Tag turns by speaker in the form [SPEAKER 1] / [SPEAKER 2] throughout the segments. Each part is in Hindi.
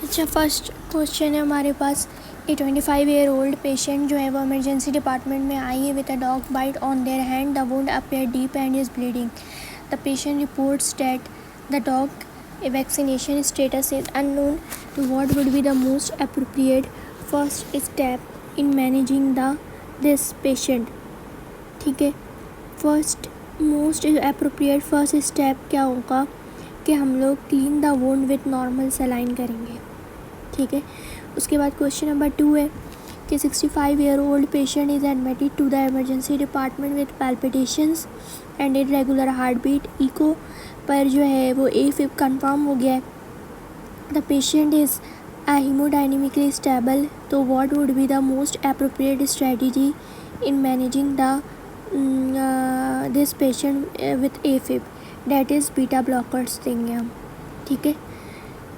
[SPEAKER 1] अच्छा, फर्स्ट क्वेश्चन है हमारे पास। ए 25-year-old पेशेंट जो है वो इमरजेंसी डिपार्टमेंट में आई है with a dog bite on their hand. The wound appear deep and is bleeding. The patient reports that the dog vaccination status is unknown. तो what would be the most appropriate first step in managing the this patient. ठीक है, first most appropriate first step क्या होगा कि हम लोग clean the wound with normal saline करेंगे। ठीक है, उसके बाद क्वेश्चन नंबर 2 है कि 65-year-old patient is admitted to the emergency department with palpitations and irregular heart beat. Echo पर जो है वो AFib कंफर्म हो गया है। The patient is hemodynamically stable. तो what would be the most appropriate strategy in managing the this patient with AFib, that is beta blockers देंगे हम। ठीक है,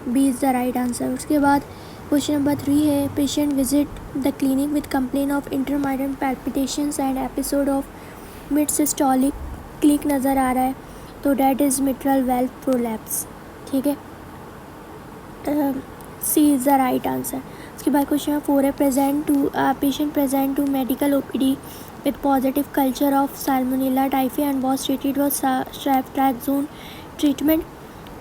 [SPEAKER 1] B is the right answer. उसके बाद क्वेश्चन नंबर 3 है patient visit the clinic with complain of intermittent palpitations and episode of mid systolic click नज़र आ रहा है। तो that is mitral valve prolapse. ठीक है, C is the right answer. उसके बाद क्वेश्चन नंबर 4 है patient present to medical OPD with positive culture of Salmonella typhi and was treated with ceftriaxone treatment.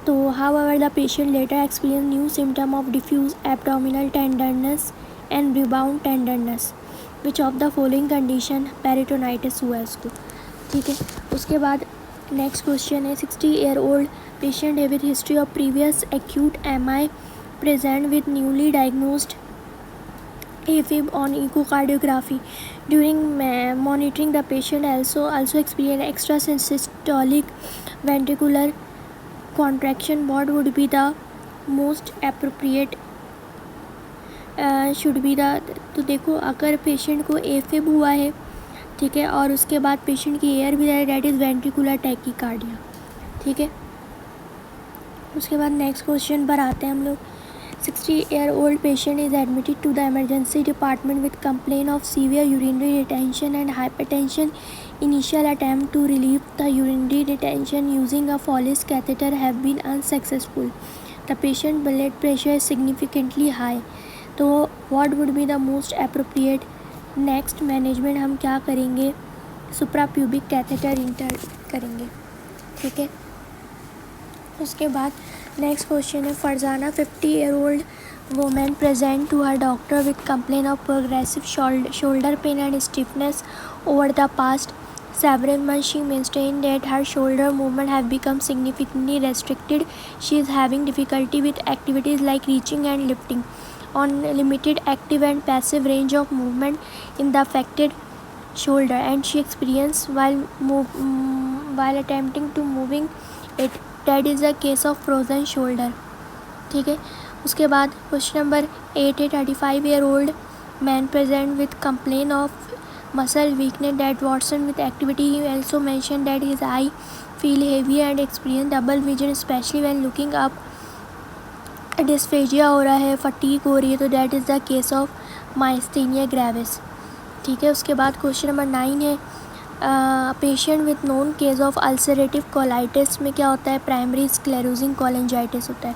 [SPEAKER 1] So, however, the patient later experienced new symptom of diffuse abdominal tenderness and rebound tenderness. Which of the following condition peritonitis हुआ इसको। ठीक है, उसके बाद नेक्स्ट क्वेश्चन है 60-year-old पेशेंट है with history of previous acute MI present with newly diagnosed AFib on echocardiography. During monitoring, the patient also experienced extrasystolic ventricular contraction. What would be the most appropriate should be the। तो देखो, अगर पेशेंट को AFib हुआ है, ठीक है, और उसके बाद पेशेंट की एयर भी है, डैट इज़ वेंट्रिकुलर टैकीकार्डिया। ठीक है, उसके बाद नेक्स्ट क्वेश्चन पर आते हैं हम लोग। 60-year-old patient is admitted to the emergency department with complaint of severe urinary retention and hypertension. Initial attempt to relieve the urinary retention using a Foley's catheter have been unsuccessful. The patient blood pressure is significantly high. तो what would be the most appropriate next management हम क्या करेंगे, suprapubic catheter insert करेंगे। ठीक है, उसके बाद नेक्स्ट क्वेश्चन है Farzana 50-year-old women present to her doctor with complain of progressive shoulder pain and stiffness over the past several months. She maintained that her shoulder movement have become significantly restricted. She is having difficulty with activities like reaching and lifting on limited active and passive range of movement in the affected shoulder, and she experienced while attempting to moving it. That is a case of frozen shoulder. ठीक है, उसके बाद क्वेश्चन नंबर 8 है 35-year-old man present with complain of muscle weakness that worsened with activity. He also mentioned that his eye feel heavy and experience double vision especially when looking up. Dysphagia हो रहा है, fatigue हो रही है, तो that is the case of myasthenia gravis. ठीक है, उसके बाद क्वेश्चन नंबर 9 है patient with known case of ulcerative colitis में क्या होता है, प्राइमरी स्क्लेरोजिंग कोलेंजाइटिस होता है।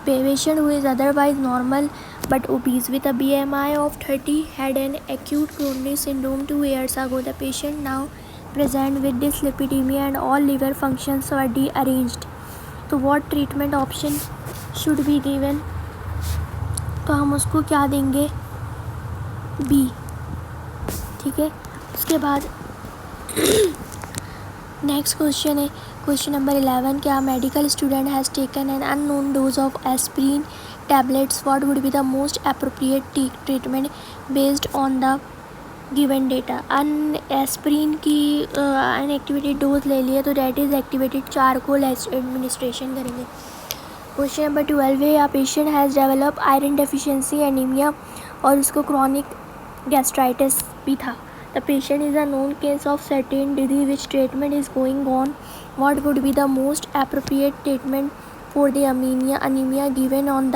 [SPEAKER 1] Patient who is otherwise normal but obese with a BMI of 30 had an acute coronary syndrome 2 years ago. The patient now present with dyslipidemia and all liver functions were dearranged. तो what treatment option should be given? तो हम उसको क्या देंगे, B। ठीक है, उसके बाद नेक्स्ट क्वेश्चन है क्वेश्चन नंबर 11 क्या medical student has taken an unknown dose of aspirin tablets. What would be the most appropriate treatment based on the given data? Aspirin की अनएक्टिवेटेड डोज ले लिए तो that is activated charcoal administration करेंगे। क्वेश्चन नंबर 12 है या patient has develop iron deficiency anaemia और उसको क्रॉनिक गैस्ट्राइटिस भी था। The patient is a known case of certain disease which treatment is going on. What would be the most appropriate treatment for the anaemia given on the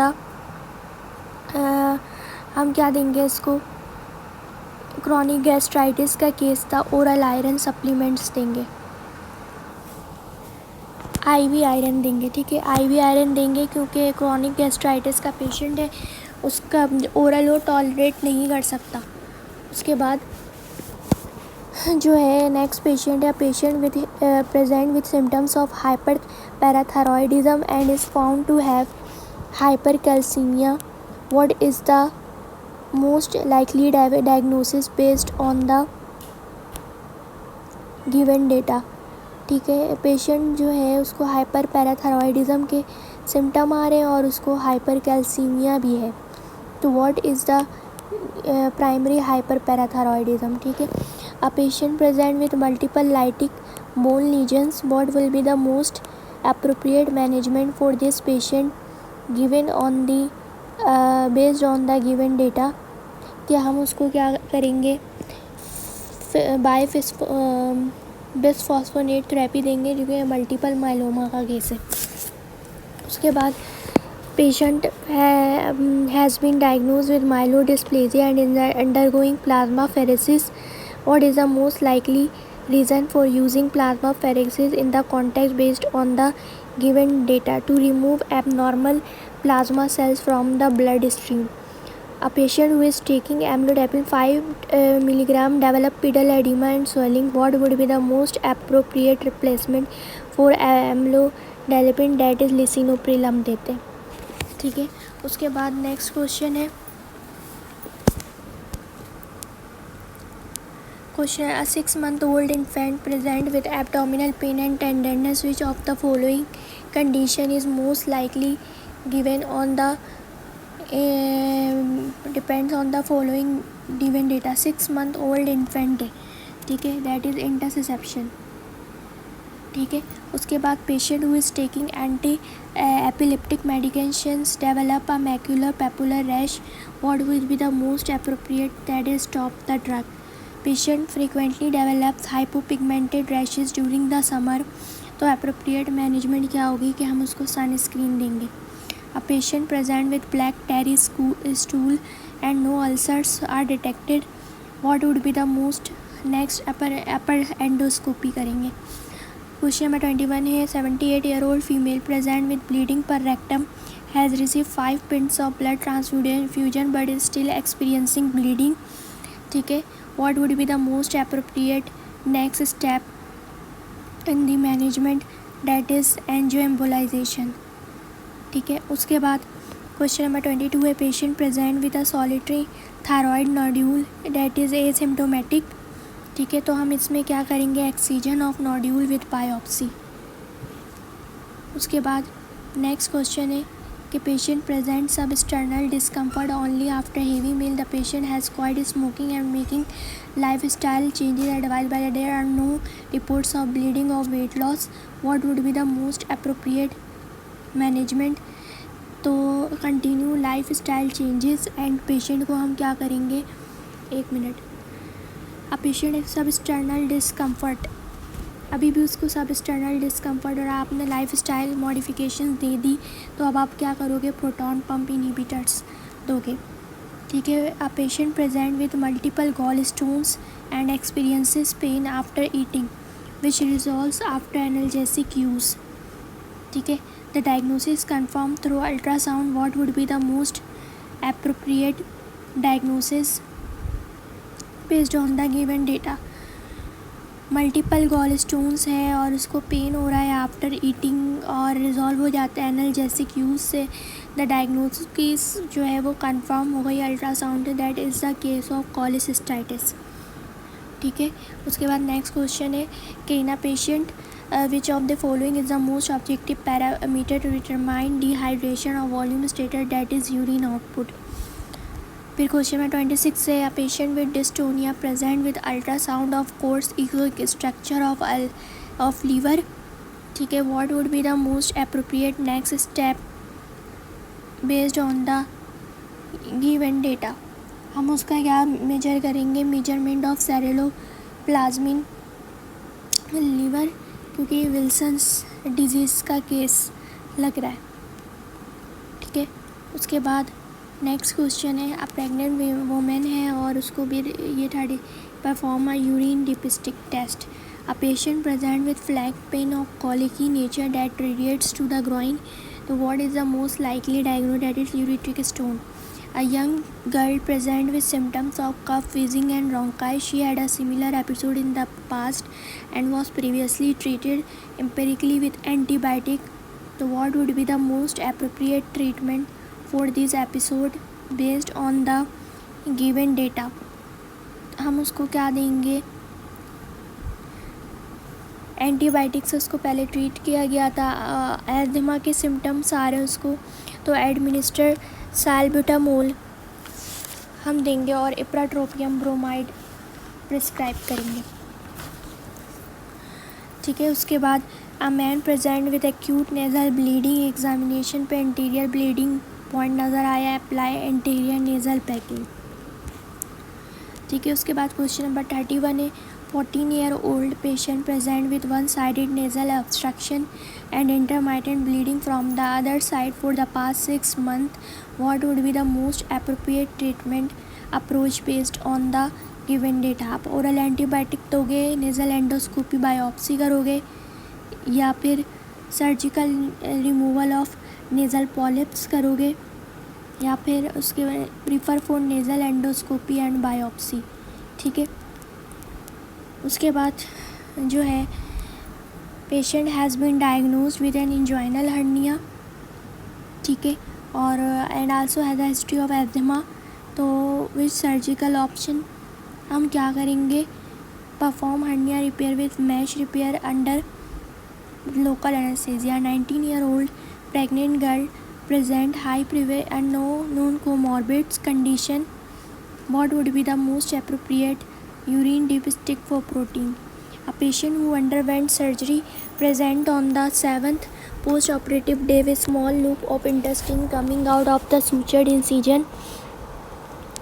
[SPEAKER 1] हम क्या देंगे इसको, क्रॉनिक गैस्ट्राइटिस का केस था, ओरल आयरन सप्लीमेंट्स देंगे। IV आयरन देंगे, ठीक है। IV आयरन देंगे क्योंकि क्रॉनिक गैस्ट्राइटिस का पेशेंट है, उसका ओरल वो टॉलरेट नहीं कर सकता। उसके बाद जो है नेक्स्ट पेशेंट है, patient with present with symptoms of hyperparathyroidism and is found to have hypercalcemia. What is the most likely diagnosis based on the given data? ठीक है, पेशेंट जो है उसको हाइपर पैराथायरॉयडिज्म के सिम्टम आ रहे हैं और उसको हाइपर कैल्सीमिया भी है। तो what is the primary hyper parathyroidism, ठीक है। A patient present with multiple lytic bone lesions, what will be the most appropriate management for this patient given on the based on the given data? कि हम उसको क्या करेंगे, बिस्फॉस्फोनेट थेरेपी देंगे क्योंकि मल्टीपल माइलोमा का केस है। उसके बाद patient has been diagnosed with myelodysplasia and is undergoing plasmapheresis. What is the most likely reason for using plasmapheresis in the context based on the given data to remove abnormal plasma cells from the blood stream? A patient who is taking amlodipine 5 mg develop pedal edema and swelling. What would be the most appropriate replacement for amlodipine, that is lisinopril हम देते हैं, ठीक है। उसके बाद नेक्स्ट क्वेश्चन है, Question: A 6-month-old infant present with abdominal pain and tenderness. Which of the following condition is most likely given on the depends on the following given data? 6-month-old infant है, ठीक है, that is intussusception, ठीक है। उसके बाद patient who is taking anti epileptic medications develop a macular papular rash. What will be the most appropriate, that is stop the drug. Patient frequently develops hypopigmented rashes during the summer. तो अप्रोप्रिएट मैनेजमेंट क्या होगी कि हम उसको सनस्क्रीन देंगे. A patient present with black tarry stool and no ulcers are detected. What would be the most next upper endoscopy करेंगे. क्वेश्चन नंबर 21 है, 78-year-old female present with bleeding पर rectum has receive 5 pints of blood transfusion but is still experiencing bleeding. ठीक है, what would be the most appropriate next step in the management, that is angioembolization. ठीक है, उसके बाद क्वेश्चन नंबर 22 है, patient present with a solitary thyroid nodule that is asymptomatic. ठीक है, तो हम इसमें क्या करेंगे, excision of nodule with biopsy. उसके बाद नेक्स्ट क्वेश्चन है कि patient present sub external discomfort only after heavy meal. The patient has quit smoking and making lifestyle changes advise by there are no reports of bleeding और weight loss. What would be the most appropriate management. तो continue lifestyle changes and patient को हम क्या करेंगे, एक minute. A patient sub external discomfort, अभी भी उसको सब एक्सटर्नल डिस्कम्फर्ट और आपने लाइफ स्टाइल मॉडिफिकेशन दे दी, तो अब आप क्या करोगे, प्रोटॉन पंप इनहिबिटर्स दोगे. ठीक है, a patient present with multiple gall stones and experiences pain after eating which resolves after analgesic use. ठीक है, the diagnosis confirm through ultrasound. What would be the most appropriate diagnosis based on the given data. Multiple gall stones है और उसको पेन हो रहा है आफ्टर ईटिंग और रिजॉल्व हो जाता है एनाल्जेसिक यूज़ से. द डायग्नोसिस जो है वो कंफर्म हो गई ultrasound, that is the case of cholecystitis. ठीक है, उसके बाद नेक्स्ट क्वेश्चन है कि in a patient which of the following is the most objective parameter to determine dehydration और volume status, that is urine output. फिर क्वेश्चन में 26 है, a patient with dystonia present with ultrasound of coarse echoic structure of liver. ठीक है, what would be the most appropriate next step based on the given data. हम उसका क्या मेजर करेंगे, मेजरमेंट ऑफ सेरेलोप्लाज्मिन लीवर, क्योंकि विल्सन्स डिजीज़ का केस लग रहा है. ठीक है, उसके बाद नेक्स्ट क्वेश्चन है, अ प्रेग्नेंट वुमेन है और उसको भी ये perform a urine dipstick test. A patient present with flank pain of colicky nature that radiates to the groin. So what is the most likely diagnosis? That is ureteric stone. A young girl present with symptoms of cough, wheezing and bronchitis. She had a similar episode in the past and was previously treated empirically with antibiotic. So what would be the most appropriate treatment for this episode based on the given data? हम उसको क्या देंगे? एंटीबायोटिक से उसको पहले ट्रीट किया गया था, एस्थमा के सिम्टम्स आ रहे हैं उसको, तो एडमिनिस्टर साल्ब्यूटामोल हम देंगे और इप्राट्रोपियम ब्रोमाइड प्रिस्क्राइब करेंगे। ठीक है, उसके बाद a man present with acute nasal bleeding, examination पे इंटीरियर ब्लीडिंग पॉइंट नज़र आया, अप्लाई इंटीरियर नेज़ल पैकिंग। ठीक है, उसके बाद क्वेश्चन नंबर 31 है 14-year-old patient present with one-sided nasal obstruction and intermittent bleeding from the other side for the past 6 months. What would be the most appropriate treatment approach based on the given data? आप ओरल एंटीबायोटिक दोगे, नेज़ल एंडोस्कोपी बायोप्सी करोगे, या फिर surgical removal of nasal polyps करोगे, या फिर उसके prefer for nasal endoscopy and biopsy. ठीक है, उसके बाद जो है patient has been diagnosed with an inguinal hernia. ठीक है, और and also has a history of asthma. तो विद सर्जिकल ऑप्शन हम क्या करेंगे? Perform hernia repair with mesh repair under local anaesthesia. 19-year-old pregnant girl present high prevalence and no known comorbid condition. What would be the most appropriate urine dipstick for protein? A patient who underwent surgery present on the 7th post-operative day with small loop of intestine coming out of the sutured incision.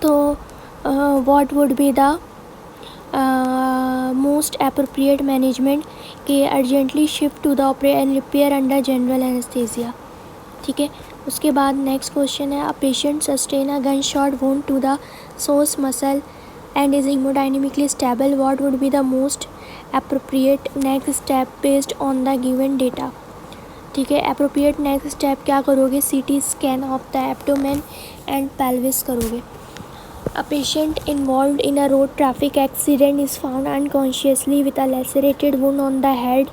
[SPEAKER 1] So what would be the most appropriate management? के urgently shift to the operate and repair under general anesthesia. ठीक है, उसके बाद नेक्स्ट क्वेश्चन है a patient sustain a gunshot wound to the सोर्स muscle and is hemodynamically stable. What would be the most appropriate next step based on the given data? ठीक है, अप्रोप्रिएट नेक्स्ट स्टेप क्या करोगे? CT scan of the abdomen and pelvis करोगे. A patient involved in a road traffic accident is found unconsciously with a lacerated wound on the head.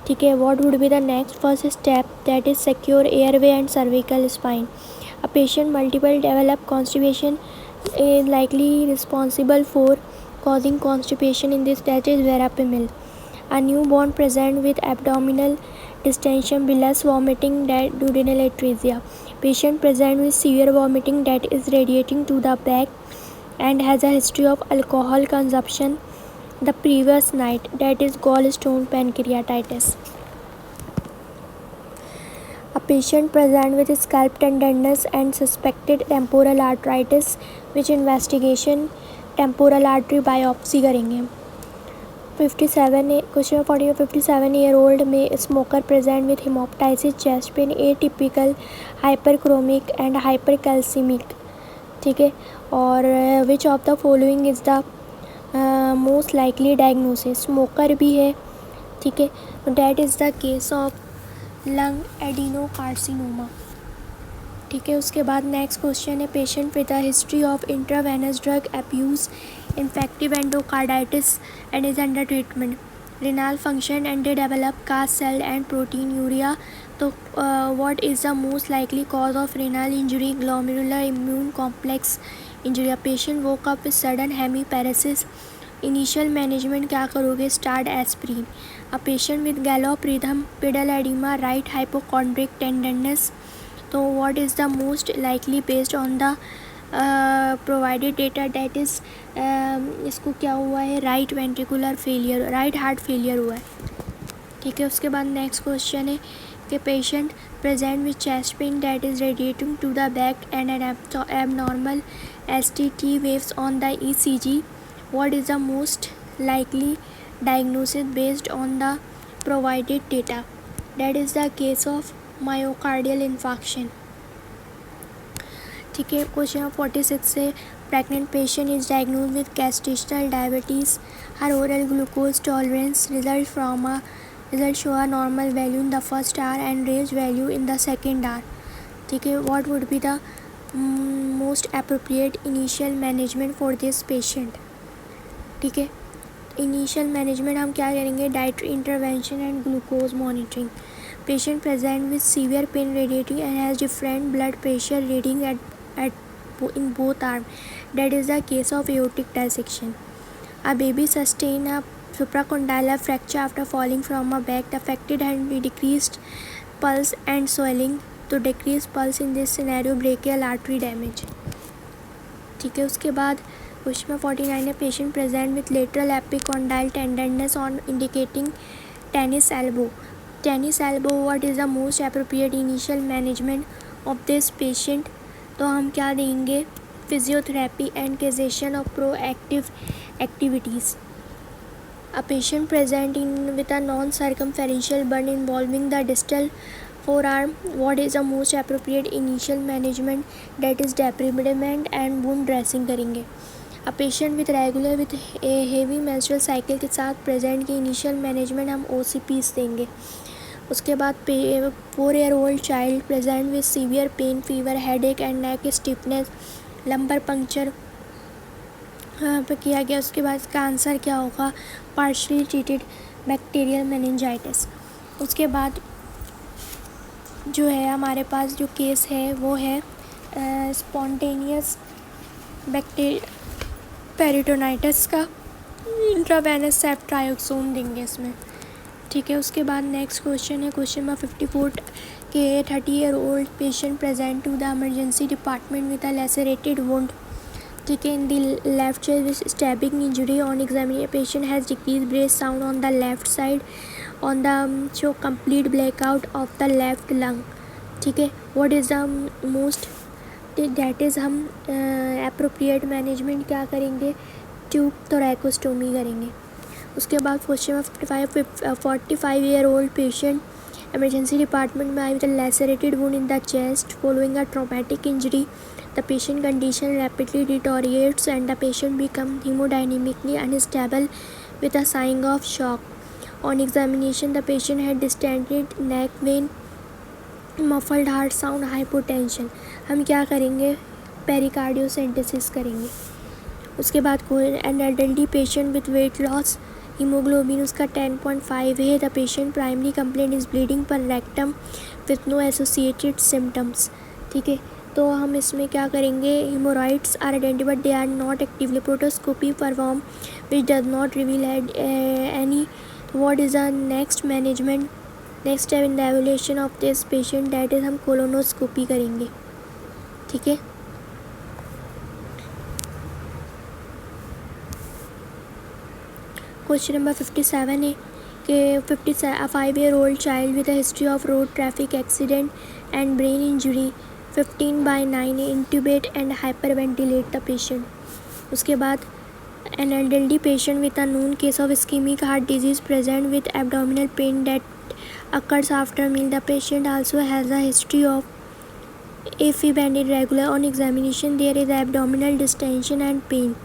[SPEAKER 1] ठीक है, what would be the next first step? That is secure airway and cervical spine. A patient multiple develop constipation is likely responsible for causing constipation in this, that is verapamil. A newborn present with abdominal distension, bilious vomiting, that duodenal atresia. Patient present with severe vomiting that is radiating to the back and has a history of alcohol consumption the previous night, that is gallstone pancreatitis. A patient present with scalp tenderness and suspected temporal arteritis, which investigation temporal artery biopsy करेंगे. 57-year-old में smoker present with hemoptysis, chest pain, atypical, hyperchromic and hypercalcemic. ठीक है, और which of the following is the most likely diagnosis? Smoker भी है. ठीक है, that is the case of lung adenocarcinoma. ठीक है, उसके बाद नेक्स्ट क्वेश्चन है patient with a history of intravenous drug abuse, infective endocarditis and is under treatment. Renal function and they develop cast cell and proteinuria. तो what is the most likely cause of renal injury? Glomerular immune complex injury. Patient woke up with sudden hemiparesis. Initial management क्या करोगे? Start aspirin. A patient with gallop rhythm, pedal oedema, right hypochondriac tenderness. तो what is the most likely based on the provided data? That is इसको क्या हुआ है? Right ventricular failure, right heart failure हुआ है. ठीक है, उसके बाद नेक्स्ट क्वेश्चन है कि patient present with chest pain that is radiating to the back and an abnormal STT waves on the ECG. What is the most likely diagnosis based on the provided data? That is the case of myocardial infarction. ठीक है, क्वेश्चन 46 से pregnant patient is diagnosed with gestational diabetes. Her oral glucose tolerance results show a normal value in the first hour and raised value in the second hour. ठीक है, what would be the most appropriate initial management for this patient? ठीक है, इनिशियल मैनेजमेंट हम क्या करेंगे, dietary intervention and glucose monitoring. Patient present with severe pain radiating and has different blood pressure reading at in both arms. That is the case of aortic dissection. A baby sustained a supracondylar fracture after falling from a bag. The affected had decreased pulse and swelling. To decrease pulse in this scenario, brachial artery damage. ठीक है, उसके बाद क्वेश्चन 49 है. Patient present with lateral epicondyle tenderness on indicating tennis elbow. Tennis elbow, what is the most appropriate initial management of this patient? तो हम क्या देंगे, physiotherapy and cessation of proactive activities. A patient present in with a non circumferential burn involving the distal forearm, what is the most appropriate initial management? That is debridement and wound dressing करेंगे. A patient with regular with heavy menstrual cycle के साथ प्रेजेंट की इनिशियल मैनेजमेंट हम OCPs देंगे. उसके बाद 4-year-old child present with severe pain, fever, headache and neck stiffness, lumbar puncture पे किया गया. उसके बाद इसका आंसर क्या होगा, पार्शली ट्रीटेड बैक्टीरियल मेनिंजाइटिस. उसके बाद जो है हमारे पास जो केस है वो है स्पॉन्टेनियस पेरिटोनाइटिस का. इंट्रावेनस सेफ्ट्रायोक्सोन देंगे इसमें. ठीक है, उसके बाद नेक्स्ट क्वेश्चन है क्वेश्चन नंबर 54 के 30-year-old patient present to the emergency department with a lacerated wound. ठीक है, in the left chest with stabbing injury. On examination patient has decreased breath sound on the left side on the show complete blackout of the left lung. ठीक है, what is the most that is हम appropriate management क्या करेंगे, ट्यूब थोरैकोस्टोमी करेंगे. उसके बाद question 45-year-old patient emergency department में आई with lacerated wound in the chest following a traumatic injury. The patient condition rapidly deteriorates and the patient becomes hemodynamically unstable with a sign of shock. On examination, the patient had distended neck vein, muffled heart sound, hypotension. हम क्या करेंगे, पेरिकार्डियोसेंटेसिस करेंगे. उसके बाद कोई an adult patient with weight loss, haemoglobin उसका 10.5 है. The patient primary complaint is bleeding पर rectum with no associated symptoms. ठीक है, तो हम इसमें क्या करेंगे, haemorrhoids are identified, they are not actively proctoscopy perform which does not reveal any. What is the next management, next step in the evaluation of this patient? That is हम कोलोनोस्कोपी करेंगे. ठीक है, क्वेश्चन नंबर 57 है कि 5-year-old child with a history of road traffic accident and brain injury, 15/9 intubate and hyperventilate the patient. उसके बाद an elderly patient with a known case of ischemic heart disease present with abdominal pain that occurs after meal. The patient also has a history of AFib and irregular. On examination, there is abdominal distension and pain.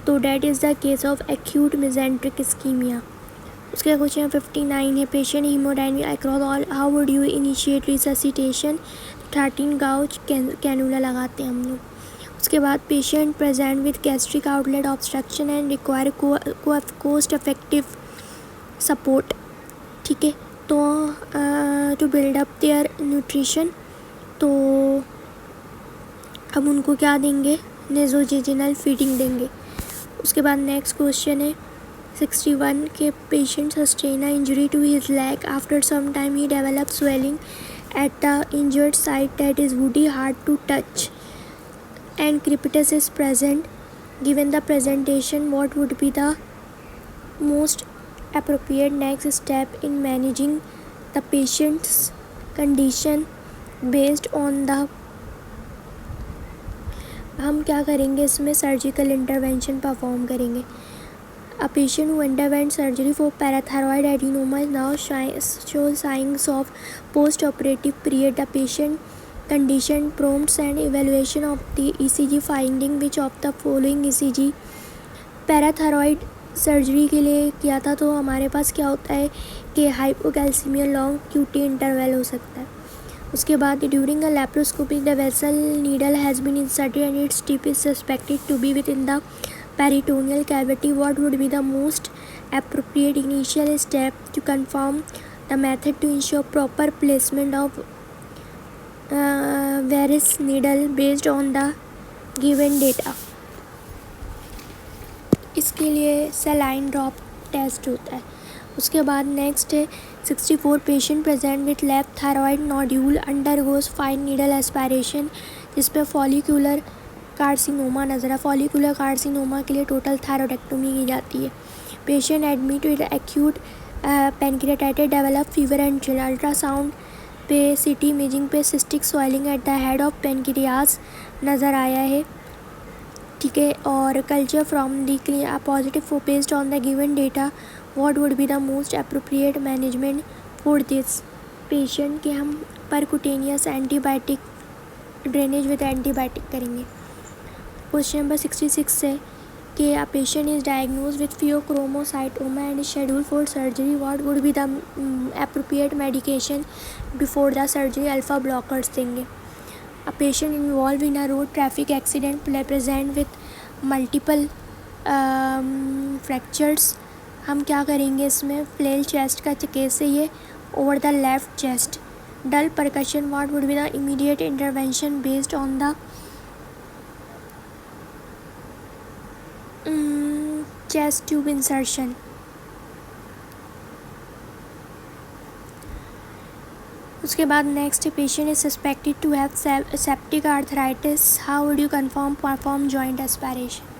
[SPEAKER 1] So that is the case of acute mesenteric ischemia. उसके क्वेश्चन 59 है patient haemodynamic across all. How would you initiate resuscitation? 13 gauge cannula लगाते हैं हम लोग. उसके बाद patient present with gastric outlet obstruction and require cost effective support. ठीक है, तो to build up their nutrition, तो हम उनको क्या देंगे, नेजोजेजिनल फीडिंग देंगे. उसके बाद नेक्स्ट क्वेश्चन है 61 के patient sustain a injury to his leg. After some time he develop swelling at the injured site that is woody hard to touch and crepitus is present. Given the presentation, what would be the most appropriate next step in managing the patient's condition based on the, हम क्या करेंगे इसमें, सर्जिकल इंटरवेंशन परफॉर्म करेंगे. A patient who underwent surgery for parathyroid adenoma is now shows signs of post-operative period. The patient condition prompts and evaluation of the ECG finding which of the following ECG। Parathyroid surgery के लिए किया था तो हमारे पास क्या होता है कि हाइपोकैल्सीमिया लॉन्ग क्यूटी इंटरवल हो सकता है। उसके बाद during a laparoscopy the vessel needle has been inserted and its tip is suspected to be within the peritoneal cavity. What would be the most appropriate initial step to confirm the method to ensure proper placement of varus needle based on the given data। इसके लिए सेलाइन ड्रॉप टेस्ट होता है। उसके बाद नेक्स्ट है 64 patient present with left thyroid nodule undergoes fine needle aspiration जिसपे फॉलिकुलर कार्सिनोमा नजर है। फॉलिकुलर कार्सिनोमा के लिए टोटल थायरॉइडेक्टोमी की जाती है। Patient admit with acute pancreatitis develop fever and chill. Ultrasound पे सीटी इमेजिंग पे cystic swelling at the head of pancreas नज़र आया है, ठीक है। और culture from the positive for based on the given data what would be the most appropriate management for this patient के हम परकुटेनियस एंटीबायोटिक ड्रेनेज विद एंटीबायोटिक करेंगे। क्वेश्चन नंबर 66 है कि a patient is diagnosed with pheochromocytoma and is scheduled for surgery. What would be the appropriate medication before the surgery? Alpha blockers देंगे। A patient involved in a road traffic accident present with multiple fractures। हम क्या करेंगे इसमें फ्लेल चेस्ट का केस है ये over the left chest. Dull percussion what would be the immediate intervention based on the chest tube insertion। उसके बाद next patient is suspected to have septic arthritis. How would you perform joint aspiration.